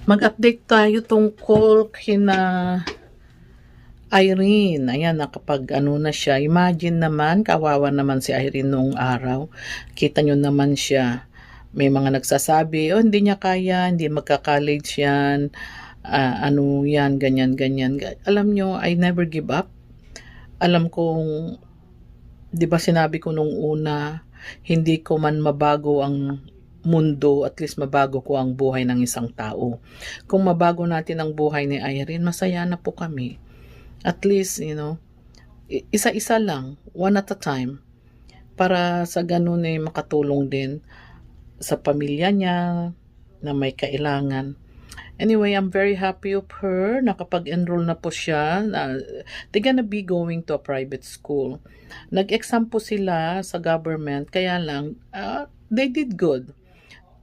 Mag-update tayo tungkol kina Irene. Ayan, nakapag ano na siya. Imagine naman, kawawa naman si Irene nung araw. Kita nyo naman siya. May mga nagsasabi, oh hindi niya kaya, hindi magka-college yan. Ano yan, ganyan, ganyan. Alam nyo, I never give up. Alam kong, di ba sinabi ko nung una, hindi ko man mabago ang mundo, at least mabago ko ang buhay ng isang tao. Kung mabago natin ang buhay ni Irene, masaya na po kami. At least, isa-isa lang, one at a time, para sa ganun makatulong din sa pamilya niya na may kailangan. Anyway, I'm very happy of her. Nakapag-enroll na po siya. They're gonna be going to a private school. Nag-exam po sila sa government, kaya lang, they did good.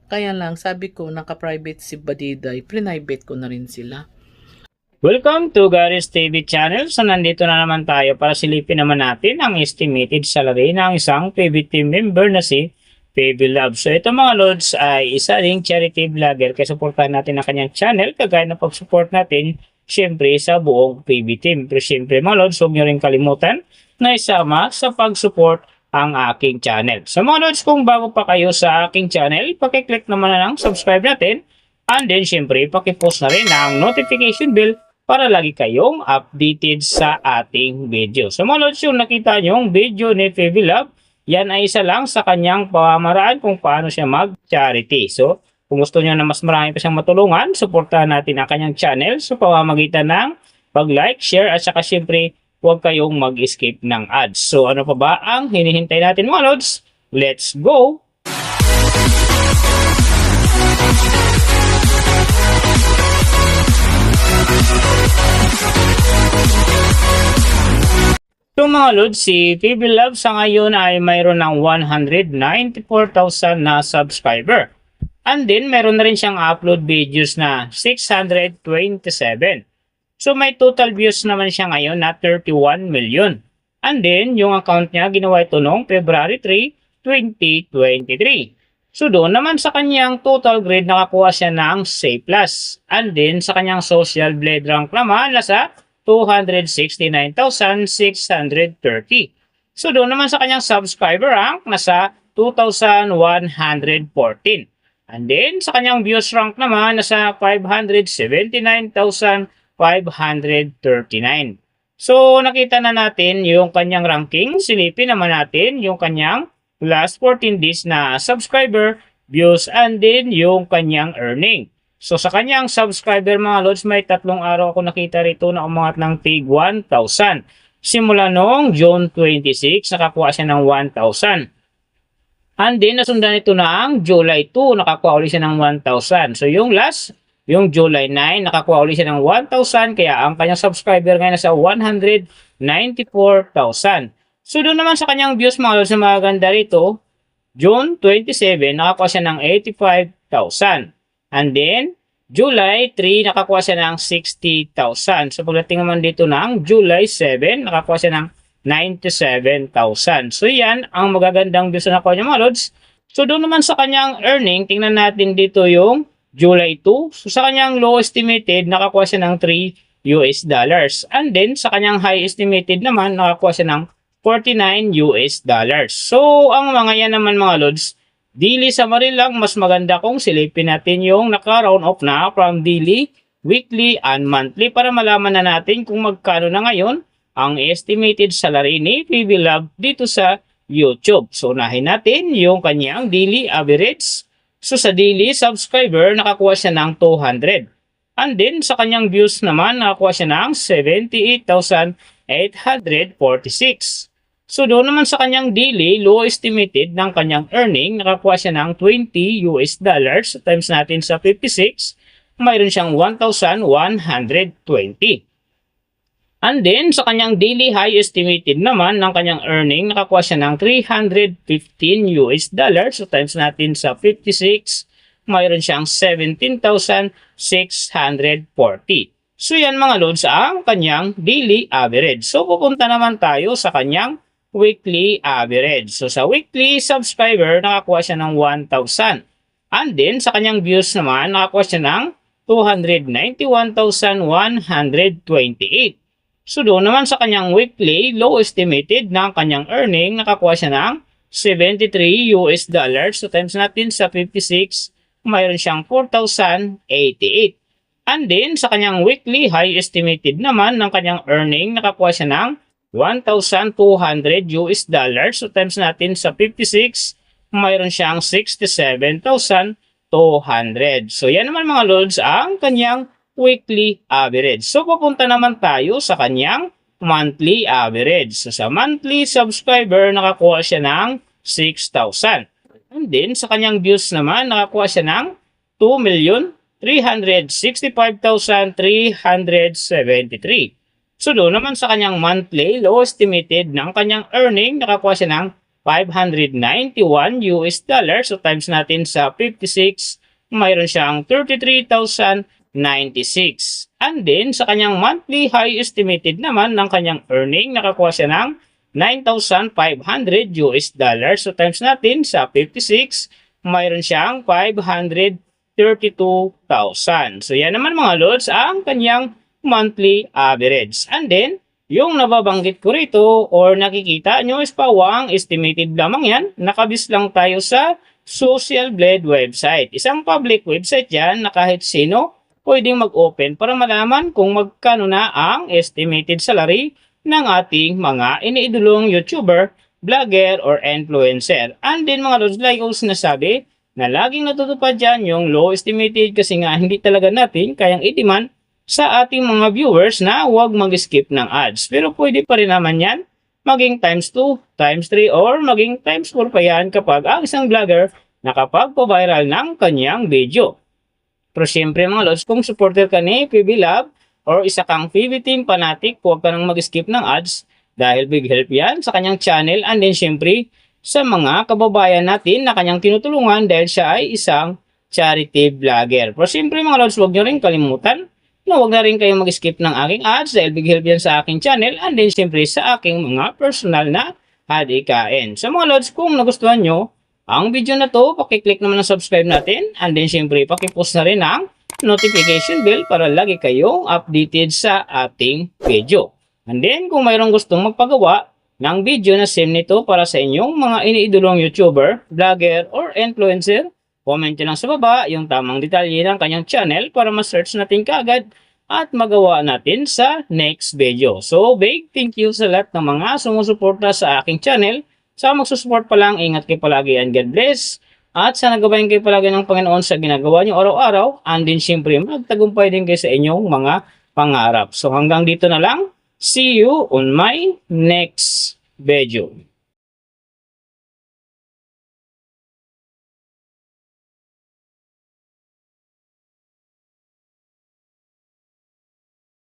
Kaya lang, sabi ko, naka-private si Badiday, private ko na rin sila. Welcome to Garis TV channel. So nandito na naman tayo para silipin naman natin ang estimated salary ng isang PB team member na si PB Love. So ito mga lods ay isa ring charity vlogger kaya supportahan natin ang kanyang channel kagaya na pag-support natin syempre sa buong PB team. Pero syempre mga lods, huwag nyo rin kalimutan na isama sa pag-support ang aking channel. So mga lods, kung bago pa kayo sa aking channel, pakiclick naman na ng subscribe natin and then syempre pakipost na rin ang notification bell para lagi kayong updated sa ating video. So mga lods, yung nakita nyo yung video ni PB Love, yan ay isa lang sa kanyang pamamaraan kung paano siya mag-charity. So kung gusto nyo na mas marami pa siyang matulungan, suportahan natin ang kanyang channel sa pamamagitan ng pag-like, share at saka syempre huwag kayong mag-escape ng ads. So ano pa ba ang hinihintay natin mga lods? Let's go! So mga lods, si PB Love sa ngayon ay mayroon ng 194,000 na subscriber. And then meron na rin siyang upload videos na 627. So may total views naman siya ngayon na 31 million. And then yung account niya ginawa ito noong February 3, 2023. So doon naman sa kanyang total grade nakakuha siya ng C+. And then sa kanyang social blade rank naman nasa 269,630. So doon naman sa kanyang subscriber rank nasa 2,114. And then sa kanyang views rank naman nasa 579,539. So nakita na natin yung kanyang ranking. Silipin naman natin yung kanyang last 14 days na subscriber, views, and then yung kanyang earning. So sa kanyang subscriber mga lods, may 3 araw ako nakita rito na umangat ng tig 1,000. Simula noong June 26, nakakuha siya ng 1,000. And then nasundan ito na ang July 2, nakakuha ulit siya ng 1,000. So yung last, yung July 9, nakakuha ulit siya ng 1,000. Kaya ang kanyang subscriber ngayon nasa 194,000. So doon naman sa kanyang views mga lods na maganda rito, June 27, nakakuha siya ng 85,000. And then, July 3, nakakuha siya ng 60,000. So, pagdating naman dito ng July 7, nakakuha siya ng 97,000. So, yan ang magagandang views na nakuha niya mga lods. So, doon naman sa kanyang earning, tingnan natin dito yung July 2. So, sa kanyang low estimated, nakakuha siya ng $3. And then, sa kanyang high estimated naman, nakakuha siya ng $49. So, ang mga yan naman mga lods, daily summary lang, mas maganda kung silipin natin yung naka-round off na from daily, weekly, and monthly para malaman na natin kung magkano na ngayon ang estimated salary ni PB Love dito sa YouTube. So, unahin natin yung kanyang daily average. So, sa daily subscriber, nakakuha siya ng 200. And then, sa kanyang views naman, nakakuha siya ng 78,846. So doon naman sa kanyang daily, low estimated ng kanyang earning, nakakuha siya ng $20. Times natin sa 56, mayroon siyang 1,120. And then sa kanyang daily high estimated naman ng kanyang earning, nakakuha siya ng $315. So times natin sa 56, mayroon siyang 17,640. So yan mga lods ang kanyang daily average. So pupunta naman tayo sa kanyang weekly average. So sa weekly subscriber, nakakuha siya ng 1,000. And then sa kanyang views naman, nakakuha siya ng 291,128. So doon naman sa kanyang weekly low estimated ng kanyang earning, nakakuha siya ng $73. So times natin sa 56, mayroon siyang 4,088. And then sa kanyang weekly high estimated naman ng kanyang earning, nakakuha siya ng $1,200. So times natin sa 56, mayroon siyang 67,200. So yan naman mga lods ang kanyang weekly average. So papunta naman tayo sa kanyang monthly average. So sa monthly subscriber, nakakuha siya ng 6,000. And then sa kanyang views naman, nakakuha siya ng 2,365,373. So doon naman sa kanyang monthly low estimated ng kanyang earning, nakakuha siya ng $591. So times natin sa 56, mayroon siyang 33,096. And then sa kanyang monthly high estimated naman ng kanyang earning, nakakuha siya ng $9,500. So times natin sa 56, mayroon siyang 532,000. So yan naman mga lods ang kanyang monthly average. And then yung nababanggit ko rito or nakikita nyo is pawang estimated lamang yan. Nakabis lang tayo sa Social Blade website. Isang public website yan na kahit sino pwedeng mag-open para malaman kung magkano na ang estimated salary ng ating mga iniidolong YouTuber, vlogger, or influencer. And then mga lods, like ko sinasabi, na laging natutupad dyan yung low estimated kasi nga hindi talaga natin kayang i-demand sa ating mga viewers na huwag mag-skip ng ads. Pero pwede pa rin naman yan maging times 2, times 3, or maging times 4 pa yan kapag ang isang vlogger nakapagpa-viral ng kanyang video. Pero syempre mga lods, kung supporter ka ni PB Lab or isa kang PB Team fanatic, huwag ka nang mag-skip ng ads dahil big help yan sa kanyang channel and then syempre sa mga kababayan natin na kanyang tinutulungan dahil siya ay isang charity vlogger. Pero syempre mga lods, huwag nyo rin kalimutan na huwag na rin kayong mag-skip ng aking ads dahil big help yan sa aking channel and then syempre sa aking mga personal na adikain. So mga lods, kung nagustuhan nyo ang video na to, pakiclick naman ang subscribe natin and then syempre pakipost na rin ang notification bell para lagi kayong updated sa ating video. And then kung mayroong gustong magpagawa ng video na same nito para sa inyong mga iniidolong YouTuber, vlogger, or influencer, comment nyo lang sa baba yung tamang detalye ng kanyang channel para ma-search natin kaagad at magawa natin sa next video. So, big thank you sa lahat ng mga sumusuporta sa aking channel. Sa magsusupport pa lang, ingat kayo palagi and God bless. At sana gabayan kayo palagi ng Panginoon sa ginagawa nyo araw-araw. And din siyempre, magtagumpay din kayo sa inyong mga pangarap. So, hanggang dito na lang. See you on my next video.